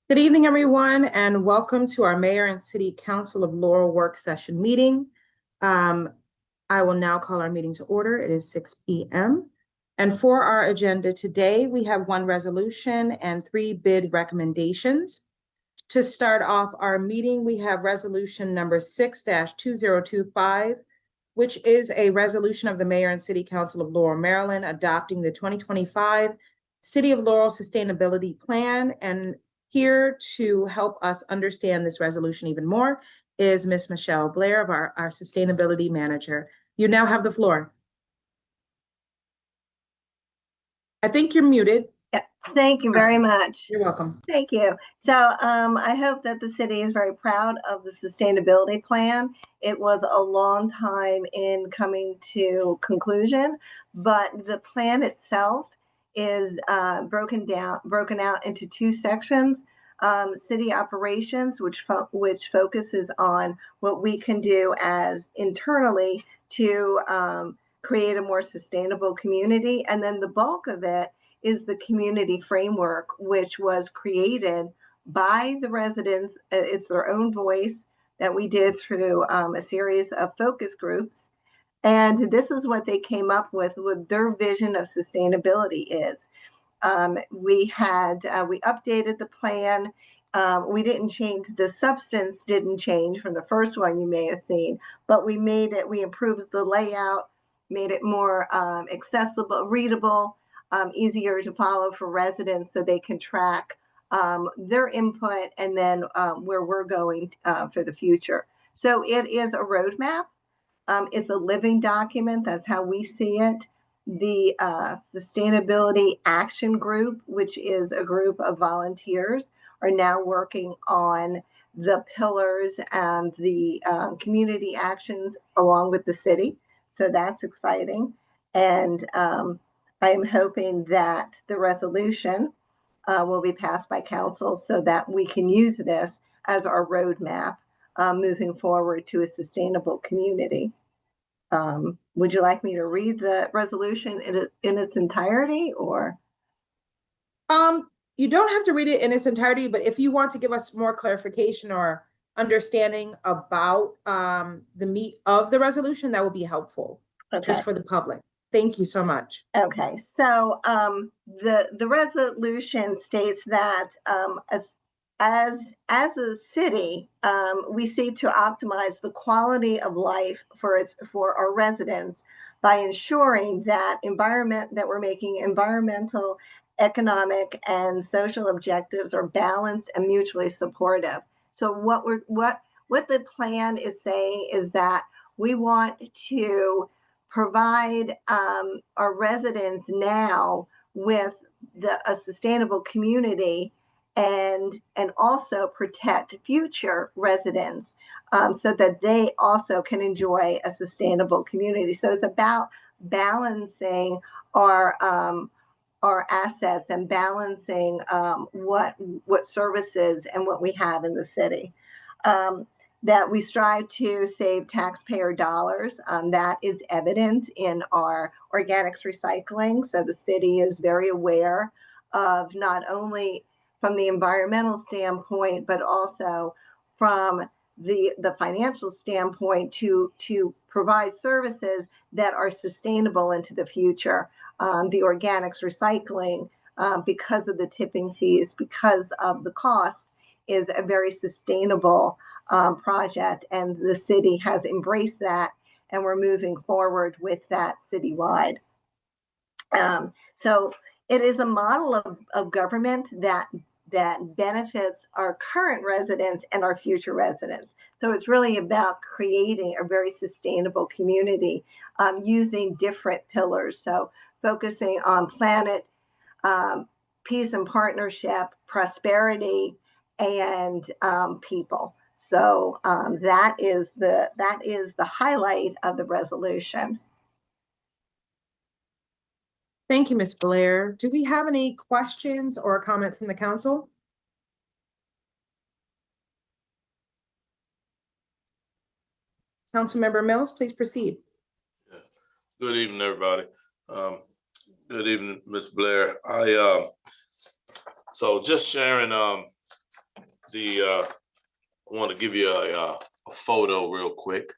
Good evening, everyone, and welcome to our Mayor and City Council of Laurel work session meeting. I will now call our meeting to order. It is 6 p.m. And for our agenda today, we have one resolution and 3 bid recommendations. To start off our meeting, we have resolution number 6-2025, which is a resolution of the Mayor and City Council of Laurel, Maryland, adopting the 2025 City of Laurel Sustainability Plan. And here to help us understand this resolution even more is Ms. Michelle Blair, of our Sustainability Manager. You now have the floor. I think you're muted. Yeah, thank you very much. You're welcome. Thank you. So I hope that the city is very proud of the sustainability plan. It was a long time in coming to conclusion, but the plan itself is broken out into 2 sections. City operations, which focuses on what we can do as internally to create a more sustainable community, and then the bulk of it is the community framework, which was created by the residents. It's their own voice that we did through a series of focus groups. And this is what they came up with their vision of sustainability is. We updated the plan. We didn't change, the substance didn't change from the first one you may have seen, but we improved the layout, made it more accessible, readable, easier to follow for residents so they can track their input and then where we're going for the future. So it is a roadmap. It's a living document. That's how we see it. The Sustainability Action Group, which is a group of volunteers, are now working on the pillars and the community actions along with the city. So that's exciting. And I am hoping that the resolution will be passed by council so that we can use this as our roadmap moving forward to a sustainable community. Would you like me to read the resolution in its entirety, or? You don't have to read it in its entirety, but if you want to give us more clarification or understanding about the meat of the resolution, that would be helpful, just for the public. Thank you so much. Okay, so the resolution states that as a city, we seek to optimize the quality of life for our residents by ensuring that we're making environmental, economic, and social objectives are balanced and mutually supportive. So what the plan is saying is that we want to provide our residents now with a sustainable community and also protect future residents so that they also can enjoy a sustainable community. So it's about balancing our assets and balancing what services and what we have in the city. That we strive to save taxpayer dollars. That is evident in our organics recycling. So the city is very aware of not only from the environmental standpoint, but also from the financial standpoint to provide services that are sustainable into the future. The organics recycling, because of the tipping fees, because of the cost, is a very sustainable project, and the city has embraced that, and we're moving forward with that citywide. So it is a model of government that benefits our current residents and our future residents. So it's really about creating a very sustainable community using different pillars. So focusing on planet, peace and partnership, prosperity, and people. So that is the highlight of the resolution. Thank you, Ms. Blair. Do we have any questions or comments from the council? Councilmember Mills, please proceed. Yeah. Good evening, everybody. Good evening, Ms. Blair. So just sharing I want to give you a photo real quick.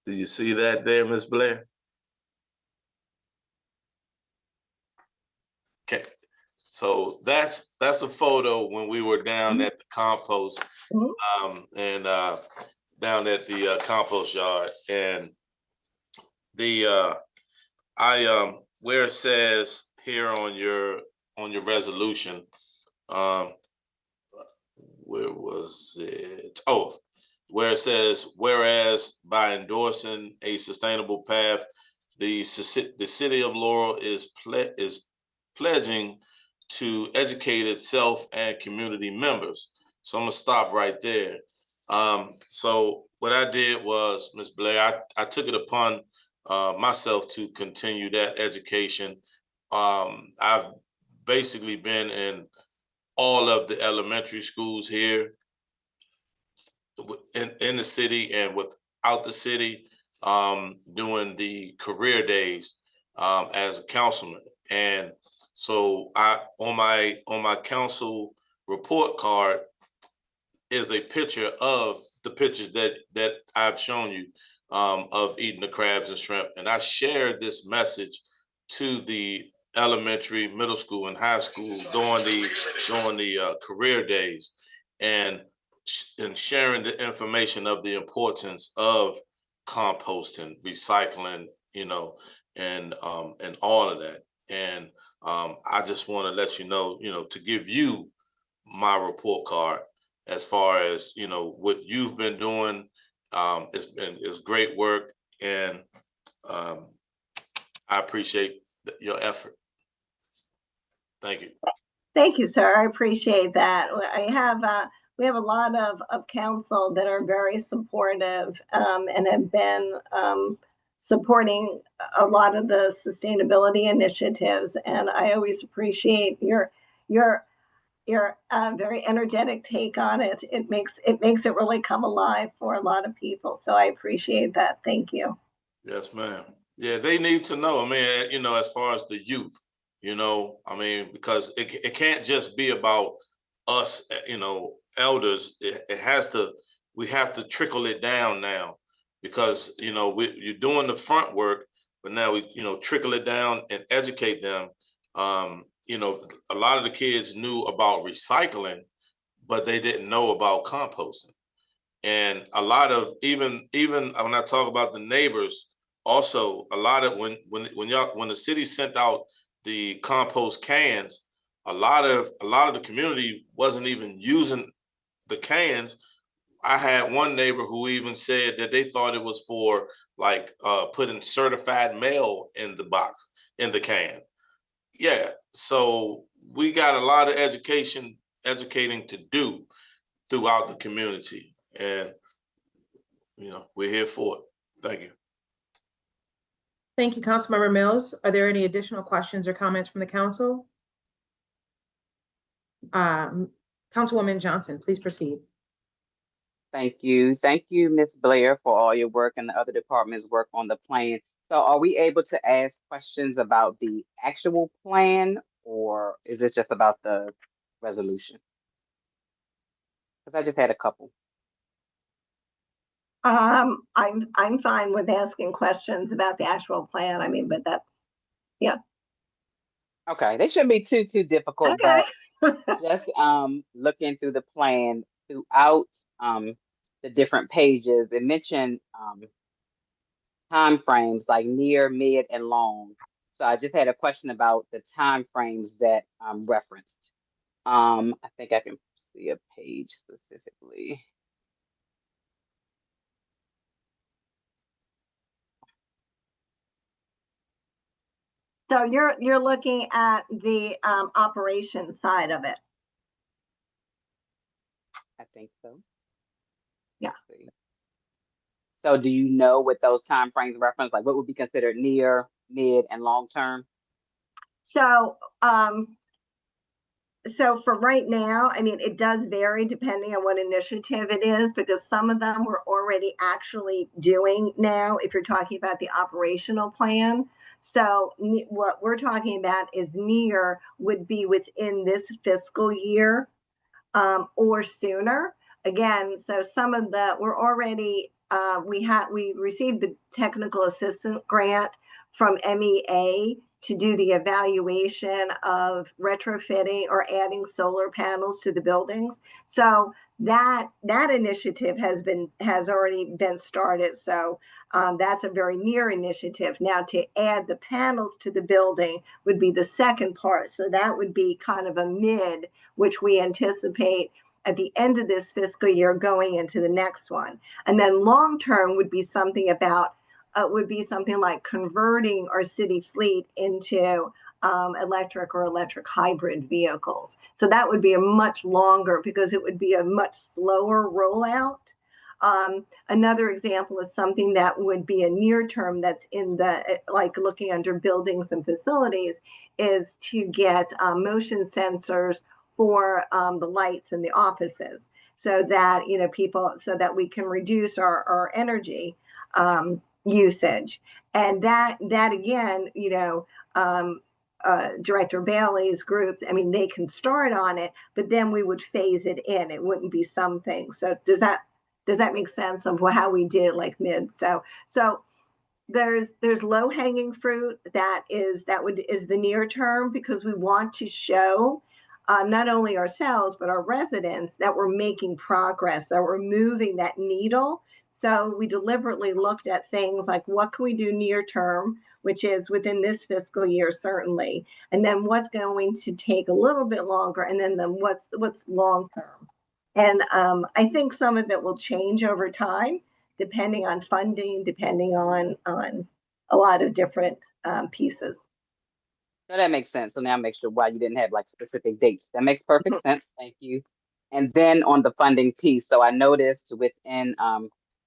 Do you see that there, Miss Blair? Okay, so that's a photo when we were down at the compost, and down at the compost yard, and the where it says here on your resolution, where was it? Oh, where it says, whereas by endorsing a sustainable path, the city of Laurel is pledging to educate itself and community members. So I'm gonna stop right there. So what I did was, Ms. Blair, I took it upon myself to continue that education. I've basically been in all of the elementary schools here in the city and without the city, doing the career days as a councilman. And so on my council report card is a picture of the pictures that I've shown you of eating the crabs and shrimp. And I shared this message to the elementary, middle school, and high school during the career days, and sharing the information of the importance of composting, recycling, and all of that. And I just want to let you know, to give you my report card as far as what you've been doing. It's great work, and I appreciate your effort. Thank you. Thank you, sir. I appreciate that. We have a lot of council that are very supportive and have been supporting a lot of the sustainability initiatives. And I always appreciate your very energetic take on it. It makes it really come alive for a lot of people. So I appreciate that. Thank you. Yes, ma'am. Yeah, they need to know. I mean, as far as the youth, because it can't just be about us, elders. We have to trickle it down now, because, you're doing the front work, but now we, trickle it down and educate them. A lot of the kids knew about recycling, but they didn't know about composting. And a lot of, even when I talk about the neighbors, also a lot of when the city sent out the compost cans, a lot of the community wasn't even using the cans. I had one neighbor who even said that they thought it was for putting certified mail in the box, in the can. Yeah, so we got a lot of educating to do throughout the community, and we're here for it. Thank you. Thank you, Councilmember Mills. Are there any additional questions or comments from the council? Councilwoman Johnson, please proceed. Thank you, Ms. Blair, for all your work and the other departments' work on the plan. So are we able to ask questions about the actual plan, or is it just about the resolution? Because I just had a couple. I'm fine with asking questions about the actual plan. I mean, but that's, yeah. Okay, they shouldn't be too difficult. Okay. But just looking through the plan throughout the different pages, it mentioned time frames like near, mid, and long. So I just had a question about the time frames that referenced. I think I can see a page specifically. So you're looking at the operations side of it. I think so. Yeah. So do you know what those time frames reference? Like what would be considered near, mid, and long term? So so for right now, I mean, it does vary depending on what initiative it is, because some of them we're already actually doing now, if you're talking about the operational plan. So what we're talking about is near would be within this fiscal year or sooner. Again, so some of we're already, we received the technical assistant grant from MEA to do the evaluation of retrofitting or adding solar panels to the buildings. So that initiative has already been started. So that's a very near initiative. Now to add the panels to the building would be the second part. So that would be kind of a mid, which we anticipate at the end of this fiscal year going into the next one. And then long term would be something like converting our city fleet into electric or electric hybrid vehicles. So that would be a much longer, because it would be a much slower rollout. Another example is something that would be a near term that's in like looking under buildings and facilities, is to get motion sensors for the lights in the offices, so that so that we can reduce our energy usage. And that again, Director Bailey's groups, I mean, they can start on it, but then we would phase it in. It wouldn't be something. So does that make sense of how we did like mid? So there's low hanging fruit that is the near term, because we want to show not only ourselves but our residents that we're making progress, that we're moving that needle. So we deliberately looked at things like, what can we do near term, which is within this fiscal year certainly, and then what's going to take a little bit longer, and then what's long term. And I think some of it will change over time, depending on funding, depending on a lot of different pieces. So that makes sense. So now make sure why you didn't have like specific dates. That makes perfect sense. Thank you. And then on the funding piece, so I noticed within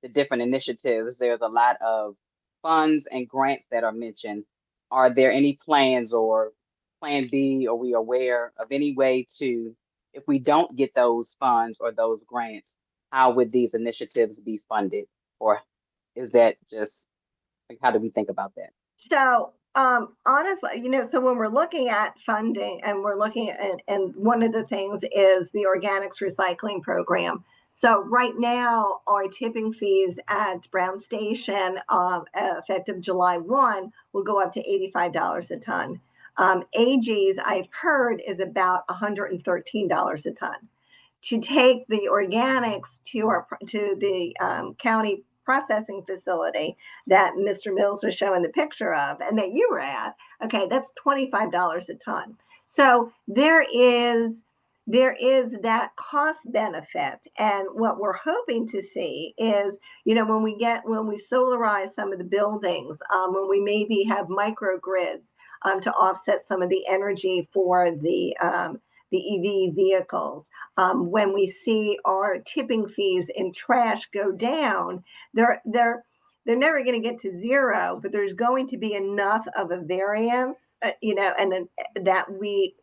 the different initiatives, there's a lot of funds and grants that are mentioned. Are there any plans or plan B? Are we aware of any way to, if we don't get those funds or those grants, how would these initiatives be funded? Or is that just, like, how do we think about that? So honestly, so when we're looking at funding, and we're looking at, and one of the things is the organics recycling program. So right now, our tipping fees at Brown Station, effective July 1, will go up to $85 a ton. AG's, I've heard, is about $113 a ton. To take the organics to the county processing facility that Mr. Mills was showing the picture of, and that you were at, okay, that's $25 a ton. So there is that cost benefit. And what we're hoping to see is, when we solarize some of the buildings, when we maybe have microgrids to offset some of the energy for the EV vehicles. When we see our tipping fees in trash go down, they're never going to get to zero, but there's going to be enough of a variance, and that we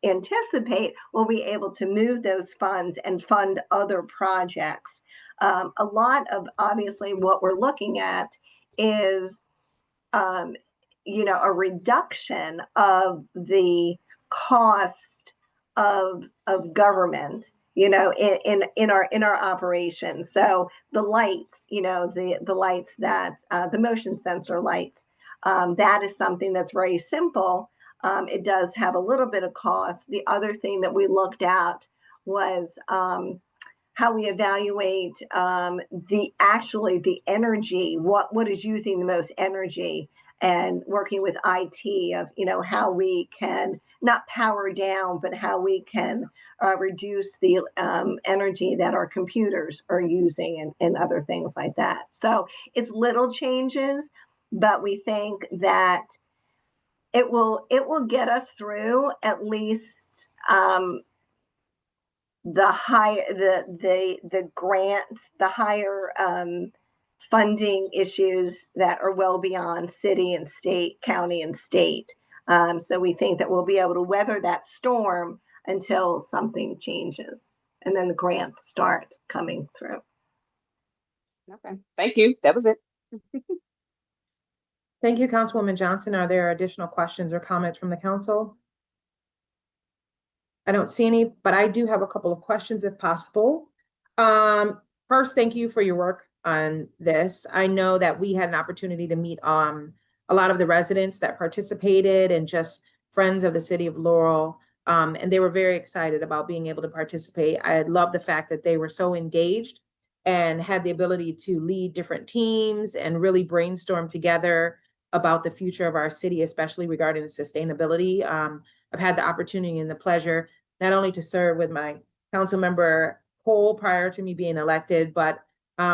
anticipate we'll be able to move those funds and fund other projects. A lot of, obviously, what we're looking at is, a reduction of the cost of government, in our operations. So the lights, the lights that the motion sensor lights, that is something that's very simple. It does have a little bit of cost. The other thing that we looked at was how we evaluate the energy, what is using the most energy, and working with IT of, how we can not power down, but how we can reduce the energy that our computers are using, and other things like that. So it's little changes, but we think that it will get us through at least the grants, the higher funding issues that are well beyond city and state, county and state. So we think that we'll be able to weather that storm until something changes, and then the grants start coming through. Okay, thank you. That was it. Thank you, Councilwoman Johnson. Are there additional questions or comments from the council? I don't see any, but I do have a couple of questions if possible. First, thank you for your work on this. I know that we had an opportunity to meet a lot of the residents that participated and just friends of the city of Laurel. And they were very excited about being able to participate. I love the fact that they were so engaged and had the ability to lead different teams and really brainstorm together about the future of our city, especially regarding the sustainability. I've had the opportunity and the pleasure not only to serve with my council member Cole prior to me being elected, but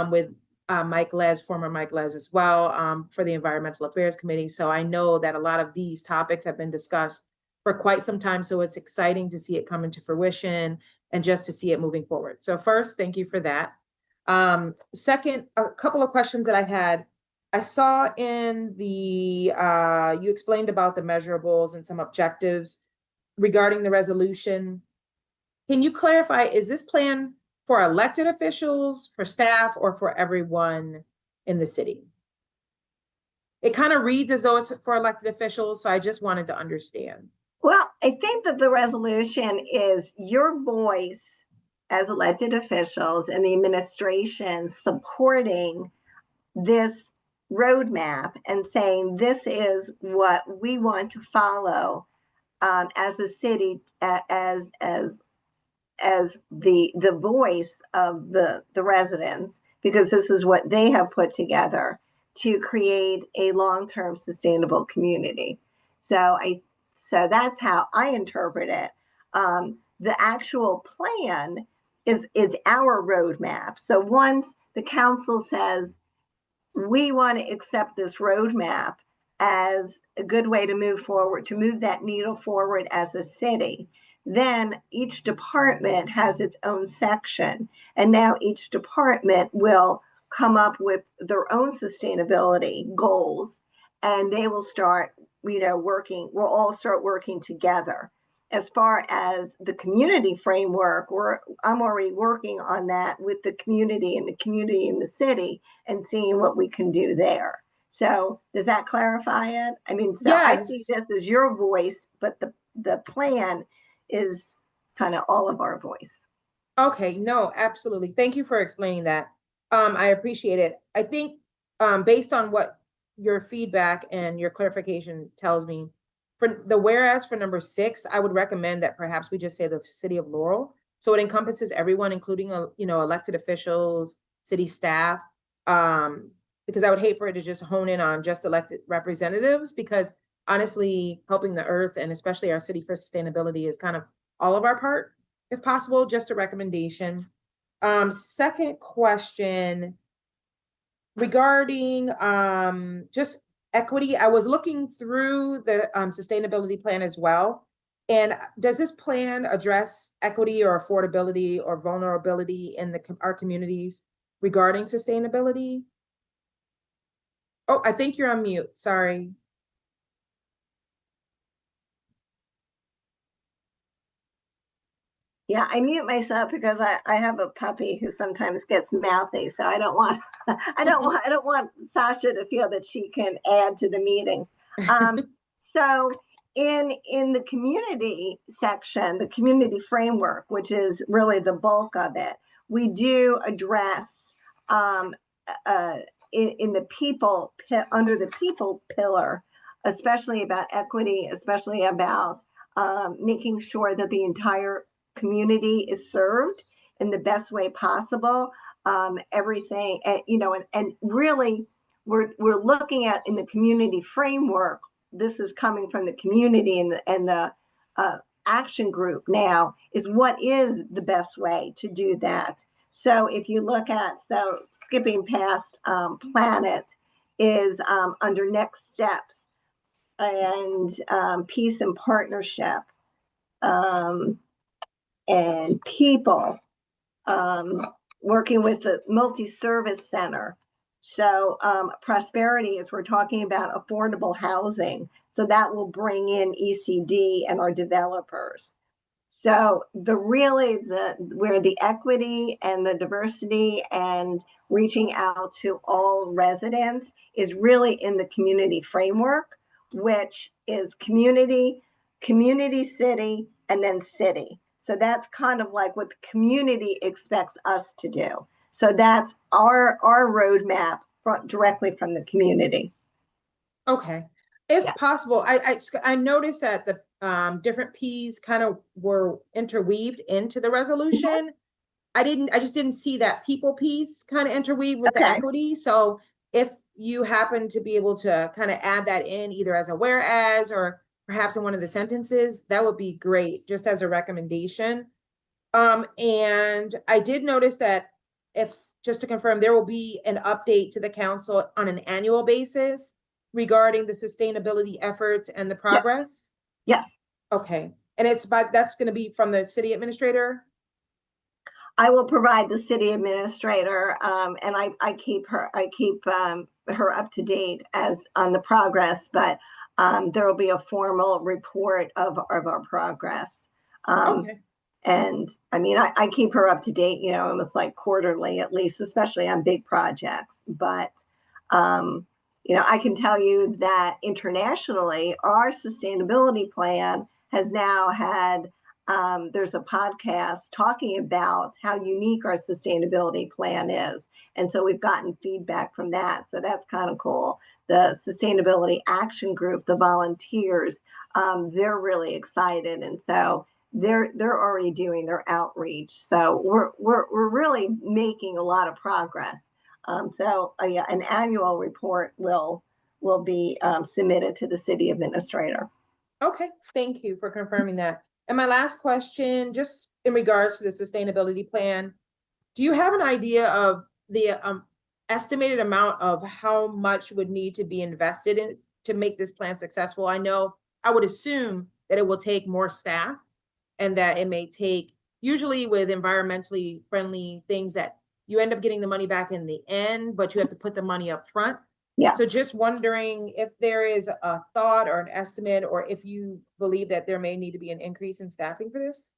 with Mike Les, former Mike Les as well, for the Environmental Affairs Committee. So I know that a lot of these topics have been discussed for quite some time. So it's exciting to see it come into fruition and just to see it moving forward. So first, thank you for that. Second, a couple of questions that I had. I saw in the, you explained about the measurables and some objectives regarding the resolution. Can you clarify, is this plan for elected officials, for staff, or for everyone in the city? It kind of reads as though it's for elected officials, so I just wanted to understand. Well, I think that the resolution is your voice as elected officials and the administration supporting this roadmap and saying this is what we want to follow as a city, as the voice of the residents, because this is what they have put together to create a long-term sustainable community. So that's how I interpret it. The actual plan is our roadmap. So once the council says we want to accept this roadmap as a good way to move forward, to move that needle forward as a city, then each department has its own section. And now each department will come up with their own sustainability goals, and they will start, working. We'll all start working together. As far as the community framework, I'm already working on that with the community and the city and seeing what we can do there. So does that clarify it? I mean, so yes. I see this as your voice, but the plan is kind of all of our voice. Okay, no, absolutely. Thank you for explaining that. I appreciate it. I think based on what your feedback and your clarification tells me, for the whereas for number 6, I would recommend that perhaps we just say the city of Laurel. So it encompasses everyone, including, elected officials, city staff, because I would hate for it to just hone in on just elected representatives, because honestly, helping the earth and especially our city for sustainability is kind of all of our part, if possible. Just a recommendation. Second question regarding just equity. I was looking through the sustainability plan as well. And does this plan address equity or affordability or vulnerability in our communities regarding sustainability? Oh, I think you're on mute. Sorry. Yeah, I mute myself because I have a puppy who sometimes gets mouthy, so I don't want I don't want Sasha to feel that she can add to the meeting. So in the community section, the community framework, which is really the bulk of it, we do address in the people under the people pillar, especially about equity, especially about making sure that the entire community is served in the best way possible. Everything, and really, we're looking at in the community framework. This is coming from the community and the action group now is what is the best way to do that. So if you look at, skipping past planet is under next steps and peace and partnership. And people, working with the multi-service center. So prosperity is we're talking about affordable housing. So that will bring in ECD and our developers. So where the equity and the diversity and reaching out to all residents is really in the community framework, which is community, city, and then city. So that's kind of like what the community expects us to do. So that's our roadmap directly from the community. Okay. If Yeah. possible, I noticed that the different Ps kind of were interweaved into the resolution. I just didn't see that people piece kind of interweave with the Okay. equity. So if you happen to be able to kind of add that in either as a whereas or perhaps in one of the sentences, that would be great, just as a recommendation. And I did notice that just to confirm, there will be an update to the council on an annual basis regarding the sustainability efforts and the progress? Yes. Okay. And that's going to be from the city administrator? I will provide the city administrator, and I keep her up to date as on the progress, but there will be a formal report of our progress. Okay. And I mean, I keep her up to date, almost like quarterly at least, especially on big projects. But I can tell you that internationally, our sustainability plan has now had there's a podcast talking about how unique our sustainability plan is. And so we've gotten feedback from that. So that's kind of cool. The Sustainability Action Group, the volunteers, they're really excited. And so they're already doing their outreach. So we're really making a lot of progress. Yeah, an annual report will be submitted to the city administrator. Okay. Thank you for confirming that. And my last question, just in regards to the sustainability plan, do you have an idea of the estimated amount of how much would need to be invested in to make this plan successful? I would assume that it will take more staff and that it may take, usually with environmentally friendly things, that you end up getting the money back in the end, but you have to put the money up front. Yeah. So just wondering if there is a thought or an estimate, or if you believe that there may need to be an increase in staffing for this?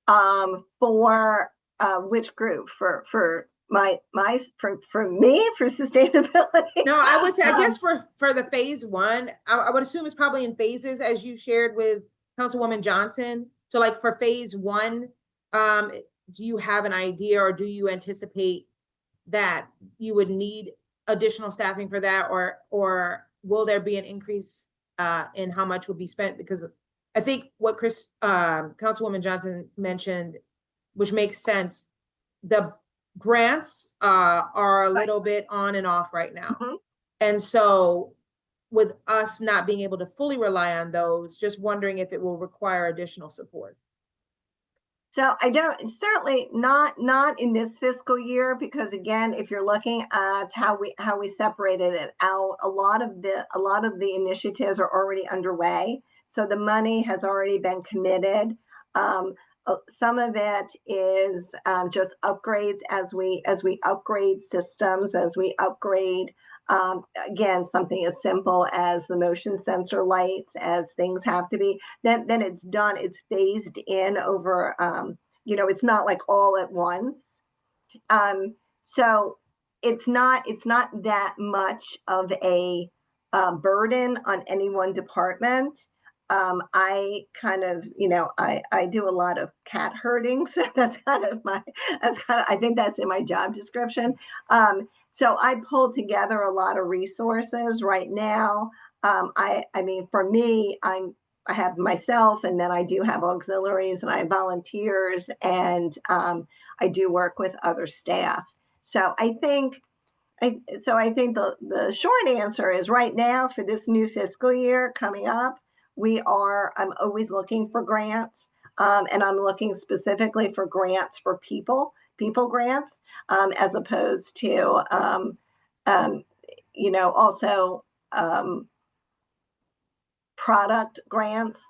For which group? For me, for sustainability? No, I would say, I guess for the phase one, I would assume it's probably in phases, as you shared with Councilwoman Johnson. So like for phase one, do you have an idea, or do you anticipate that you would need additional staffing for that, or will there be an increase in how much will be spent? Because I think what Councilwoman Johnson mentioned, which makes sense, the grants are a little bit on and off right now. Mhm. And so with us not being able to fully rely on those, just wondering if it will require additional support. So I don't, certainly not in this fiscal year, because again, if you're looking at how we separated it out, a lot of the initiatives are already underway. So the money has already been committed. Some of it is just upgrades as we upgrade systems, as we upgrade, again, something as simple as the motion sensor lights, as things have to be, then it's done, it's phased in over, it's not like all at once. So it's not that much of a burden on any one department. I kind of, I do a lot of cat herding, so I think that's in my job description. So I pulled together a lot of resources right now. I mean, for me, I have myself, and then I do have auxiliaries, and I have volunteers, and I do work with other staff. So I think the short answer is, right now for this new fiscal year coming up, I'm always looking for grants, and I'm looking specifically for grants for people grants, as opposed to, also product grants.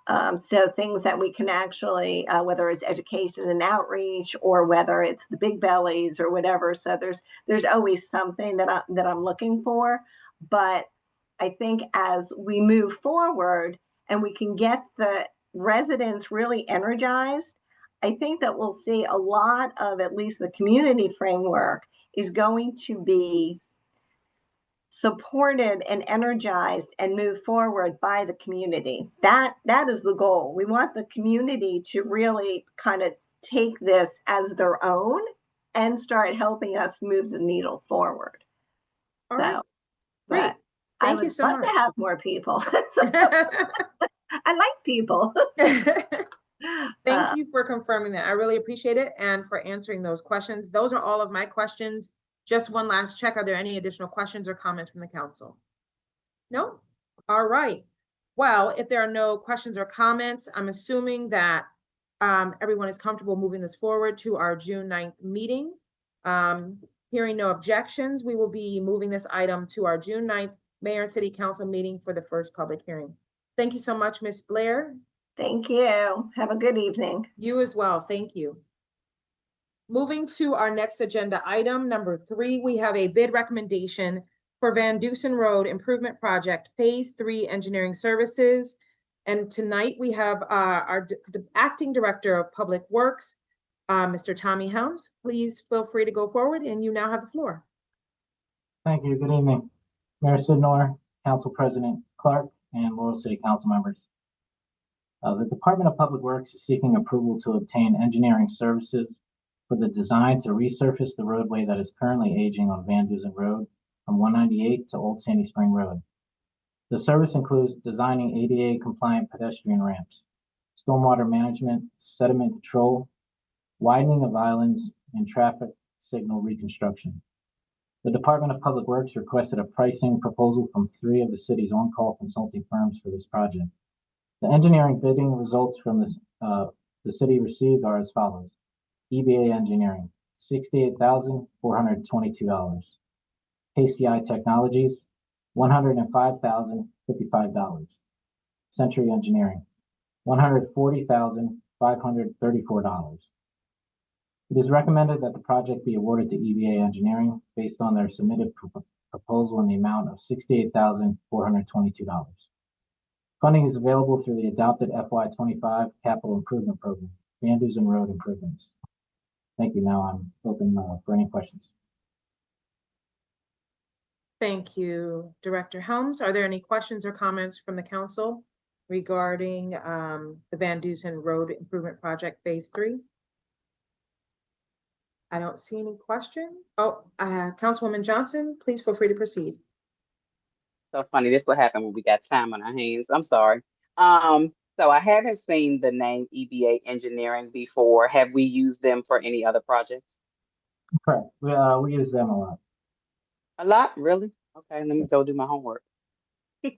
So things that we can actually, whether it's education and outreach, or whether it's the big bellies or whatever. So there's always something that I'm looking for. But I think as we move forward, and we can get the residents really energized, I think that we'll see a lot of at least the community framework is going to be supported and energized and moved forward by the community. That is the goal. We want the community to really kind of take this as their own and start helping us move the needle forward. All So, right. Great. I Thank would you so love much. to have more people. I like people. Thank you for confirming that. I really appreciate it and for answering those questions. Those are all of my questions. Just one last check. Are there any additional questions or comments from the council? No? All right. Well, if there are no questions or comments, I'm assuming that everyone is comfortable moving this forward to our June 9th meeting. Hearing no objections, we will be moving this item to our June 9th Mayor and City Council meeting for the first public hearing. Thank you so much, Ms. Blair. Thank you. Have a good evening. You as well. Thank you. Moving to our next agenda item, number 3, we have a bid recommendation for Van Dusen Road Improvement Project Phase 3 Engineering Services. And tonight we have our Acting Director of Public Works, Mr. Tommy Helms. Please feel free to go forward, and you now have the floor. Thank you. Good evening, Mayor Sidnor, Council President Clark, and Laurel City Council members. The Department of Public Works is seeking approval to obtain engineering services for the design to resurface the roadway that is currently aging on Van Dusen Road from 198 to Old Sandy Spring Road. The service includes designing ADA compliant pedestrian ramps, stormwater management, sediment control, widening of islands, and traffic signal reconstruction. The Department of Public Works requested a pricing proposal from 3 of the city's on-call consulting firms for this project. The engineering bidding results from this, the city received are as follows. EBA Engineering, $68,422. KCI Technologies, $105,055. Century Engineering, $140,534. It is recommended that the project be awarded to EBA Engineering based on their submitted proposal in the amount of $68,422. Funding is available through the adopted FY25 Capital Improvement Program, Van Dusen Road Improvements. Thank you. Now I'm open for any questions. Thank you, Director Helms. Are there any questions or comments from the council regarding the Van Dusen Road Improvement Project Phase 3? I don't see any question. Oh, Councilwoman Johnson, please feel free to proceed. So funny, this what happened when we got time on our hands. I'm sorry. So I haven't seen the name EBA Engineering before. Have we used them for any other projects? Correct. We use them a lot. A lot, really? Okay, let me go do my homework. Okay.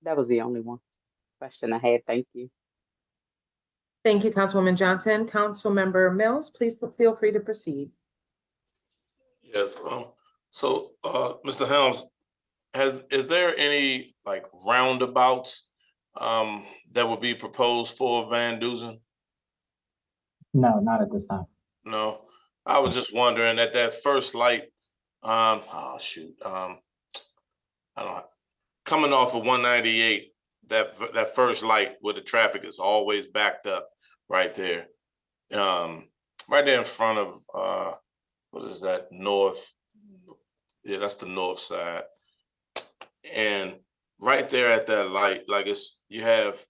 That was the only one question I had. Thank you. Thank you, Councilwoman Johnson. Councilmember Mills, please feel free to proceed. Yes. So, Mr. Helms, is there any like roundabouts that would be proposed for Van Dusen? No, not at this time. No, I was just wondering at that first light. I don't know, coming off of 198, that first light where the traffic is always backed up right there, right there in front of what is that, north? Yeah, that's the north side. And right there at that light, like you have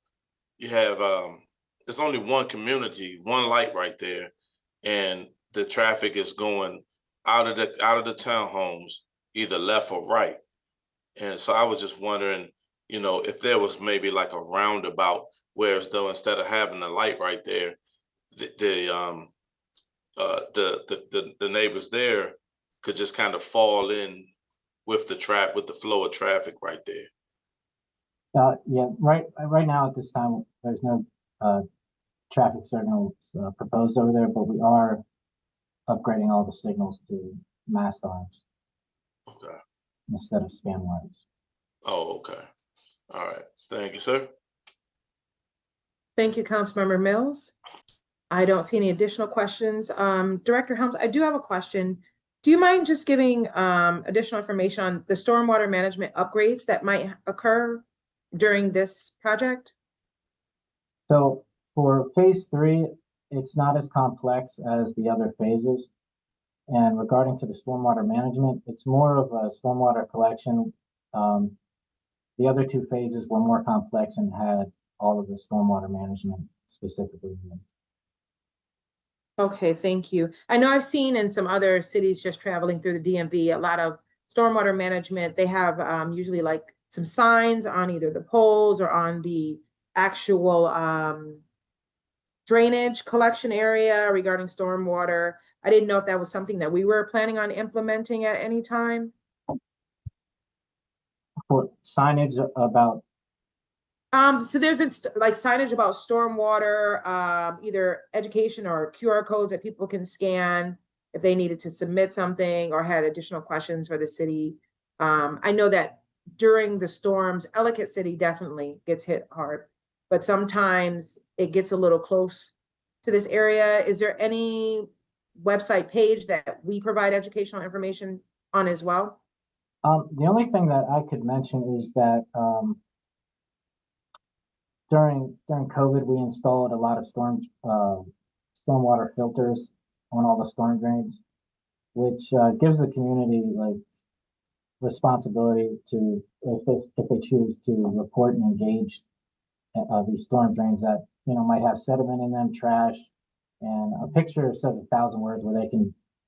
it's only one community, one light right there, and the traffic is going out of the townhomes, either left or right. And so I was just wondering, you know, if there was maybe like a roundabout, whereas though instead of having the light right there, the neighbors there could just kind of fall in with the flow of traffic right there. Yeah, right now at this time, there's no traffic signals proposed over there, but we are upgrading all the signals to mast arms. Okay. Instead of span wires. Oh, okay. All right. Thank you, sir. Thank you, Councilmember Mills. I don't see any additional questions. Director Helms, I do have a question. Do you mind just giving additional information on the stormwater management upgrades that might occur during this project? So for phase 3, it's not as complex as the other phases. And regarding to the stormwater management, it's more of a stormwater collection. The other 2 phases were more complex and had all of the stormwater management specifically. Okay, thank you. I know I've seen in some other cities just traveling through the DMV, a lot of stormwater management. They have usually like some signs on either the poles or on the actual drainage collection area regarding stormwater. I didn't know if that was something that we were planning on implementing at any time. For signage about, So there's been like signage about stormwater, either education or QR codes that people can scan if they needed to submit something or had additional questions for the city. I know that during the storms, Ellicott City definitely gets hit hard, but sometimes it gets a little close to this area. Is there any website page that we provide educational information on as well? the only thing that I could mention is that during COVID, we installed a lot of stormwater filters on all the storm drains, which gives the community like responsibility to, if they choose to report and engage these storm drains that might have sediment in them, trash, and a picture says 1,000 words where they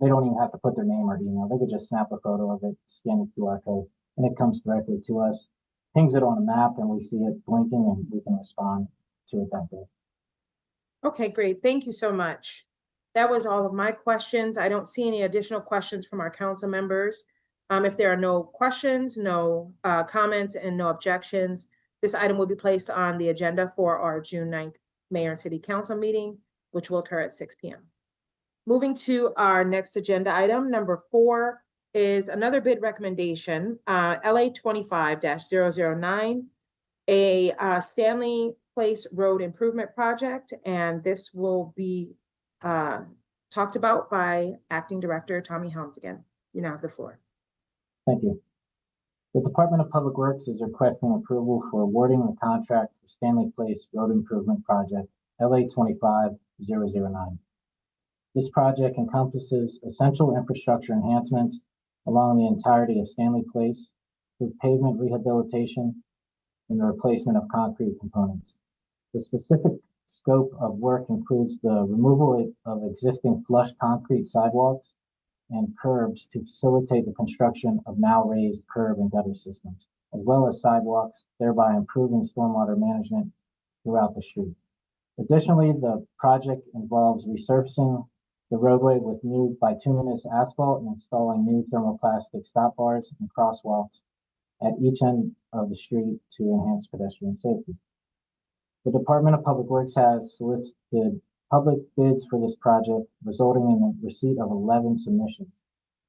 don't even have to put their name or email. They could just snap a photo of it, scan the QR code, and it comes directly to us, pings it on a map, and we see it blinking, and we can respond to it that day. Okay, great. Thank you so much. That was all of my questions. I don't see any additional questions from our council members. If there are no questions, no comments, and no objections, this item will be placed on the agenda for our June 9th Mayor and City Council meeting, which will occur at 6 p.m. Moving to our next agenda item, number 4, is another bid recommendation, LA 25-009, a Stanley Place Road Improvement Project, and this will be talked about by Acting Director Tommy Helms again. You now have the floor. Thank you. The Department of Public Works is requesting approval for awarding the contract for Stanley Place Road Improvement Project, LA 25-009. This project encompasses essential infrastructure enhancements along the entirety of Stanley Place with pavement rehabilitation and the replacement of concrete components. The specific scope of work includes the removal of existing flush concrete sidewalks and curbs to facilitate the construction of now raised curb and gutter systems, as well as sidewalks, thereby improving stormwater management throughout the street. Additionally, the project involves resurfacing the roadway with new bituminous asphalt and installing new thermoplastic stop bars and crosswalks at each end of the street to enhance pedestrian safety. The Department of Public Works has solicited public bids for this project, resulting in the receipt of 11 submissions.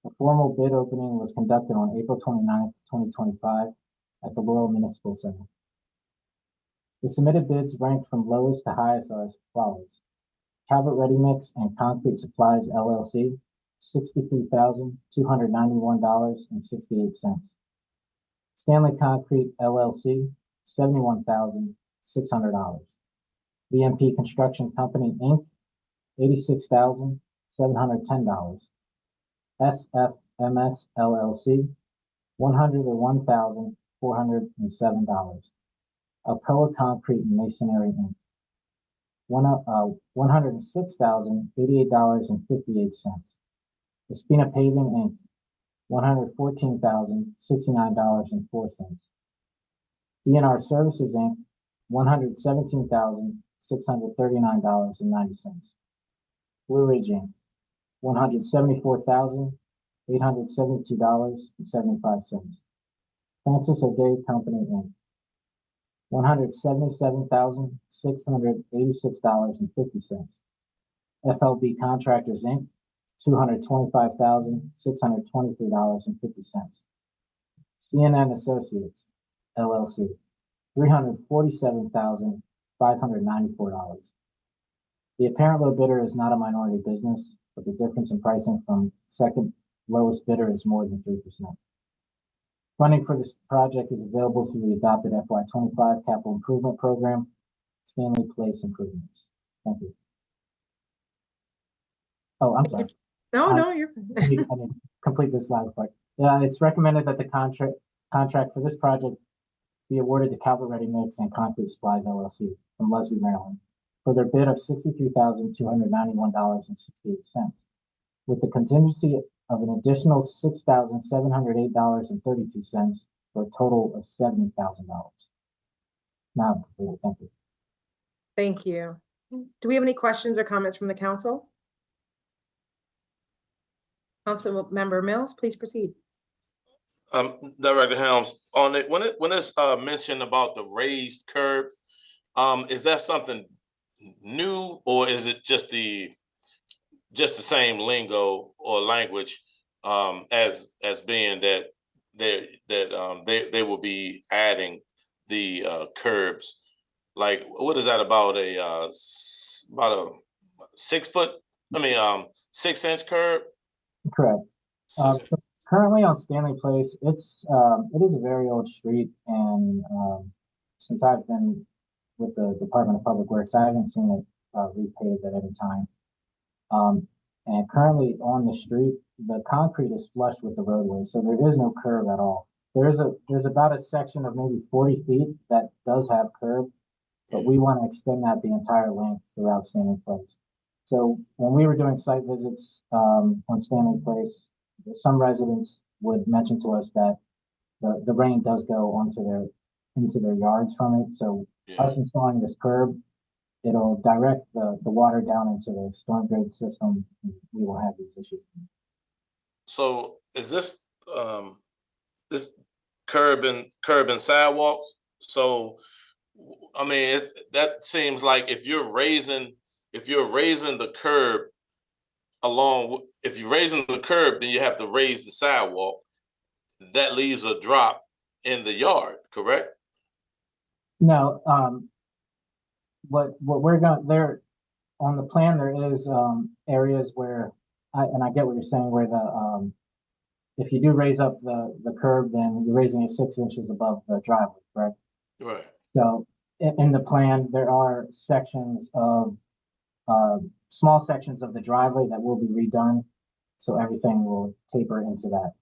A formal bid opening was conducted on April 29th, 2025 at the Laurel Municipal Center. The submitted bids ranked from lowest to highest are as follows. Calvert Ready Mix and Concrete Supplies, LLC, $63,291.68. Stanley Concrete, LLC, $71,600. BMP Construction Company, Inc., $86,710. SFMS, LLC, $101,407. Alcoa Concrete and Masonry, Inc., $106,088.58. Espina Paving, Inc., $114,069.04. BNR Services, Inc., $117,639.90. Blue Ridge, Inc., $174,872.75. Francis O'Day Company, Inc., $177,686.50. FLB Contractors, Inc., $225,623.50. CNN Associates, LLC, $347,594. The apparent low bidder is not a minority business, but the difference in pricing from second lowest bidder is more than 3%. Funding for this project is available through the adopted FY25 capital improvement program, Stanley Place improvements. Thank you. Oh, I'm sorry. No, you're. I need to complete this last part. It's recommended that the contract for this project be awarded to Calvert Ready Mix and Concrete Supplies LLC from Leslie, Maryland, for their bid of $63,291.68, with the contingency of an additional $6,708.32 for a total of $70,000. Now I'm completed. Thank you. Thank you. Do we have any questions or comments from the council? Council Member Mills, please proceed. Director Helms, on it when it's mentioned about the raised curbs, is that something new, or is it just the same lingo or language as being that they will be adding the curbs? Like, what is that about a 6 foot? 6-inch curb? Correct. Currently on Stanley Place, it is a very old street, and since I've been with the Department of Public Works, I haven't seen it repaved at any time. And currently on the street, the concrete is flush with the roadway, so there is no curb at all. There's about a section of maybe 40 feet that does have curb, but we want to extend that the entire length throughout Stanley Place. So when we were doing site visits on Stanley Place, some residents would mention to us that the rain does go into their yards from it. So us installing this curb, it'll direct the water down into the storm drain system. We will have these issues. So is this this curb and sidewalks? So I mean, that seems like if you're raising the curb if you're raising the curb, then you have to raise the sidewalk. That leaves a drop in the yard, correct? No, what we're going there on the plan, there is areas where I get what you're saying, where the if you do raise up the curb, then you're raising it 6 inches above the driveway, correct? Right. So in the plan, there are sections of small sections of the driveway that will be redone, so everything will taper into that.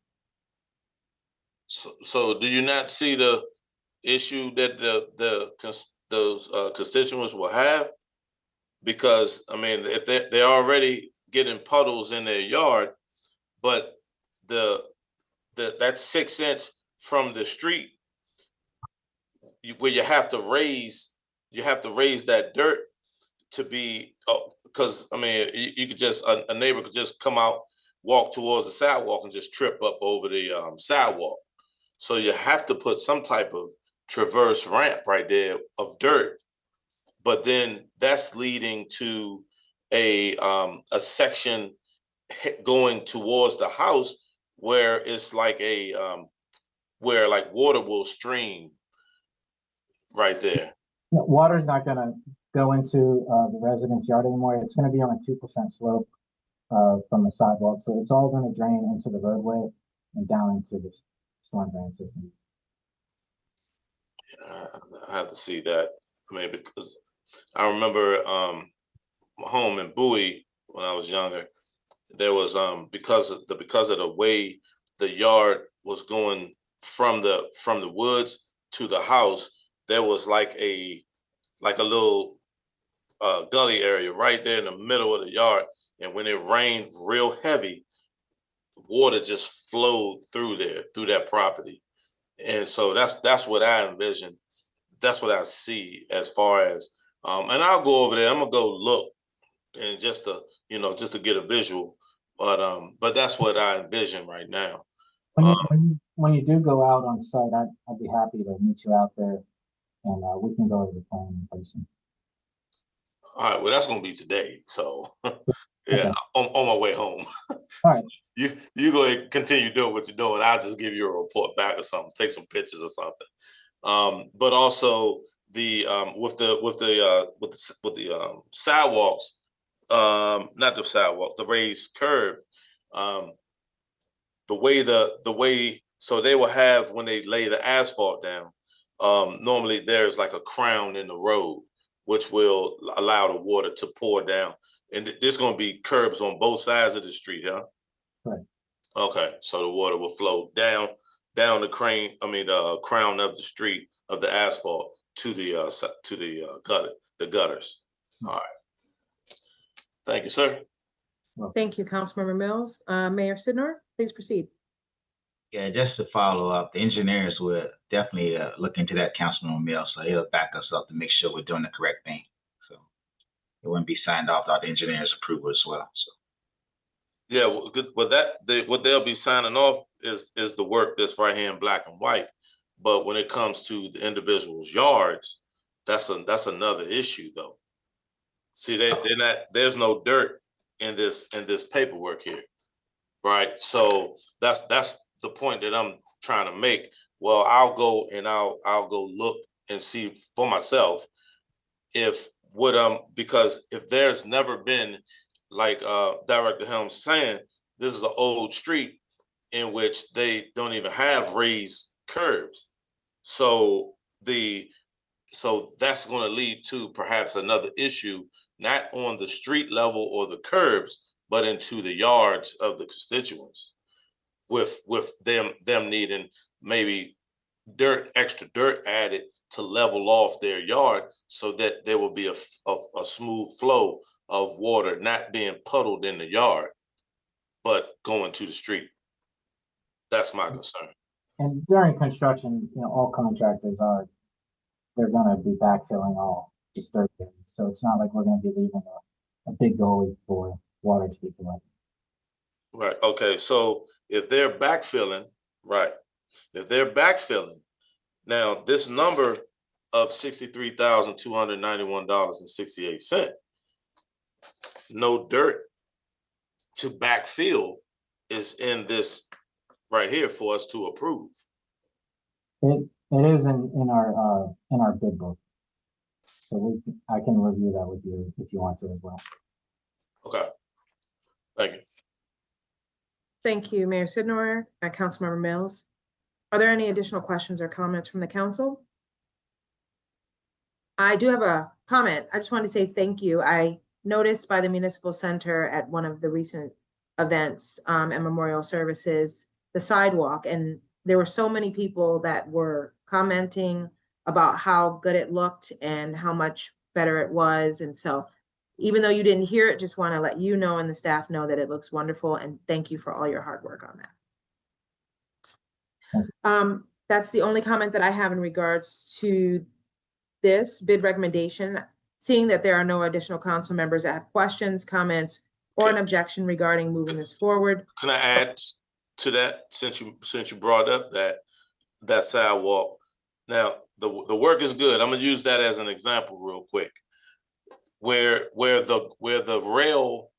So do you not see the issue that those constituents will have? Because I mean, if they're already getting puddles in their yard, but that 6 inch from the street, where you have to raise that dirt to be, because I mean, you could just a neighbor could just come out, walk towards the sidewalk, and just trip up over the sidewalk. So you have to put some type of traverse ramp right there of dirt, but then that's leading to a section going towards the house where it's like where like water will stream right there. Water's not going to go into the residence yard anymore. It's going to be on a 2% slope from the sidewalk, so it's all going to drain into the roadway and down into the storm drain system. I have to see that. I mean, because I remember home in Bowie when I was younger, there was because of the way the yard was going from the woods to the house, there was like a little gully area right there in the middle of the yard, and when it rained real heavy, water just flowed through that property. And so that's what I envision. That's what I see as far as, and I'll go over there. I'm gonna go look, and just to get a visual. But that's what I envision right now. When you do go out on site, I'd be happy to meet you out there, and we can go over the plan in person. All right. Well, that's gonna be today. So yeah, Okay. on my way home. All right. You go ahead and continue doing what you're doing. I'll just give you a report back or something, take some pictures or something. But also with the sidewalks, not the sidewalk, the raised curb, the way So they will have, when they lay the asphalt down, normally there's like a crown in the road, which will allow the water to pour down. And there's going to be curbs on both sides of the street, huh? Right. Okay, so the water will flow down the crown of the street of the asphalt to the gutters. All right. Thank you, sir. Thank you, Councilmember Mills. Mayor Sidnor, please proceed. Yeah, just to follow up, the engineers will definitely look into that, Councilman Mills, so he'll back us up to make sure we're doing the correct thing. So it wouldn't be signed off without the engineer's approval as well. So. Yeah, what they'll be signing off is the work that's right here in black and white. But when it comes to the individual's yards, that's another issue, though. See, there's no dirt in this paperwork here, right? So that's the point that I'm trying to make. Well, I'll go look and see for myself because if there's never been, like Director Helms saying, this is an old street in which they don't even have raised curbs. So that's going to lead to perhaps another issue, not on the street level or the curbs, but into the yards of the constituents, with them needing maybe extra dirt added to level off their yard so that there will be a smooth flow of water not being puddled in the yard, but going to the street. That's my concern. And during construction, all contractors they're going to be backfilling all disturbed areas. So it's not like we're going to be leaving a big gully for water to be collected. Right. Okay. So if they're backfilling, now this number of $63,291.68, no dirt to backfill is in this right here for us to approve. It is in our bid book. So I can review that with you if you want to as well. Okay. Thank you. Thank you, Mayor Sidnor. Councilmember Mills. Are there any additional questions or comments from the council? I do have a comment. I just want to say thank you. I noticed by the Municipal Center at one of the recent events and memorial services, the sidewalk, and there were so many people that were commenting about how good it looked and how much better it was. And so even though you didn't hear it, just want to let you know and the staff know that it looks wonderful, and thank you for all your hard work on that. That's the only comment that I have in regards to this bid recommendation. Seeing that there are no additional council members that have questions, comments, or an objection regarding moving this forward. Can I add to that, since you brought up that sidewalk? Now the work is good. I'm gonna use that as an example real quick. Where the rail,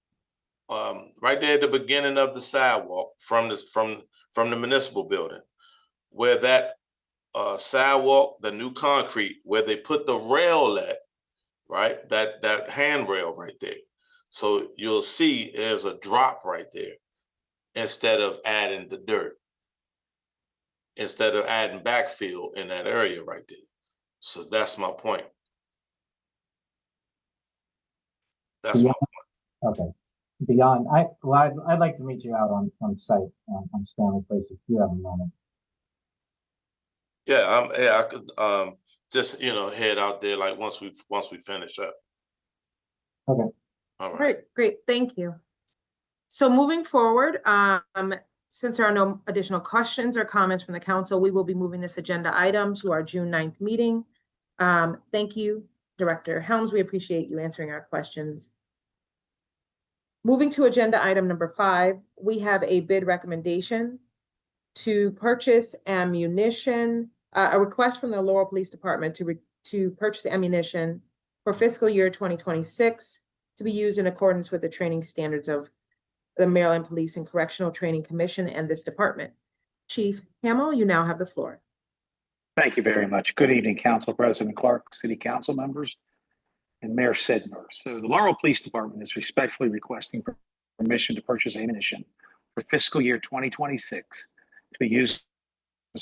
right there at the beginning of the sidewalk from the municipal building, where that sidewalk, the new concrete, where they put the rail at, right? That handrail right there. So you'll see there's a drop right there instead of adding the dirt, instead of adding backfill in that area right there. So that's my point. That's my point. Okay. Beyond, I'd like to meet you out on site on Stanley Place if you have a moment. Yeah, I could just head out there like once we finish up. Okay. All right. Great, thank you. So moving forward, since there are no additional questions or comments from the council, we will be moving this agenda item to our June 9th meeting. Thank you, Director Helms. We appreciate you answering our questions. Moving to agenda item number 5, we have a bid recommendation to purchase ammunition, a request from the Laurel Police Department to purchase ammunition for fiscal year 2026 to be used in accordance with the training standards of the Maryland Police and Correctional Training Commission and this department. Chief Hamill, you now have the floor. Thank you very much. Good evening, Council President Clark, City Council members, and Mayor Sidnor. So the Laurel Police Department is respectfully requesting permission to purchase ammunition for fiscal year 2026 to be used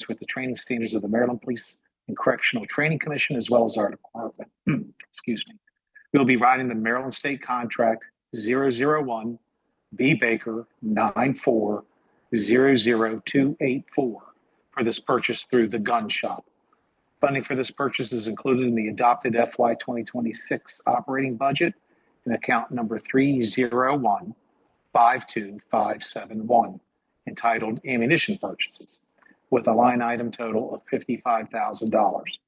with the training standards of the Maryland Police and Correctional Training Commission, as well as our department. Excuse me. We'll be writing the Maryland State Contract 001 B Baker 9400284 for this purchase through the gun shop. Funding for this purchase is included in the adopted FY 2026 operating budget in account number 301-52571, entitled Ammunition Purchases, with a line item total of $55,000.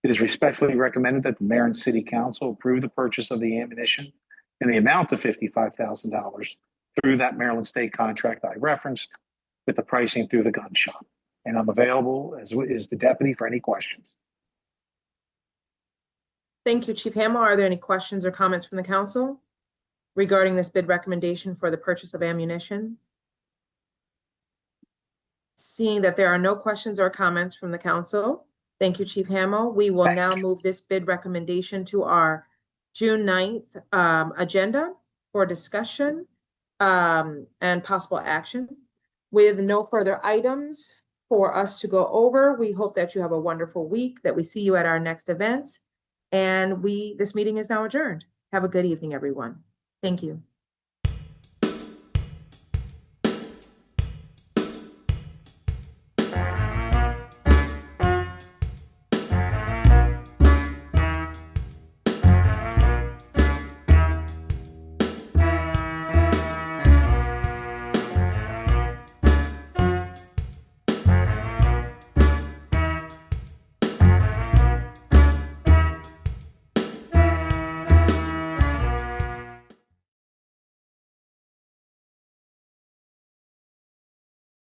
It is respectfully recommended that the mayor and city council approve the purchase of the ammunition in the amount of $55,000 through that Maryland State contract I referenced, with the pricing through the gun shop. And I'm available, as is the deputy, for any questions. Thank you, Chief Hamill. Are there any questions or comments from the council regarding this bid recommendation for the purchase of ammunition? Seeing that there are no questions or comments from the council, thank you, Chief Hamill. We will now move this bid recommendation to our June 9th agenda for discussion and possible action. With no further items for us to go over, we hope that you have a wonderful week, that we see you at our next events. And this meeting is now adjourned. Have a good evening, everyone. Thank you.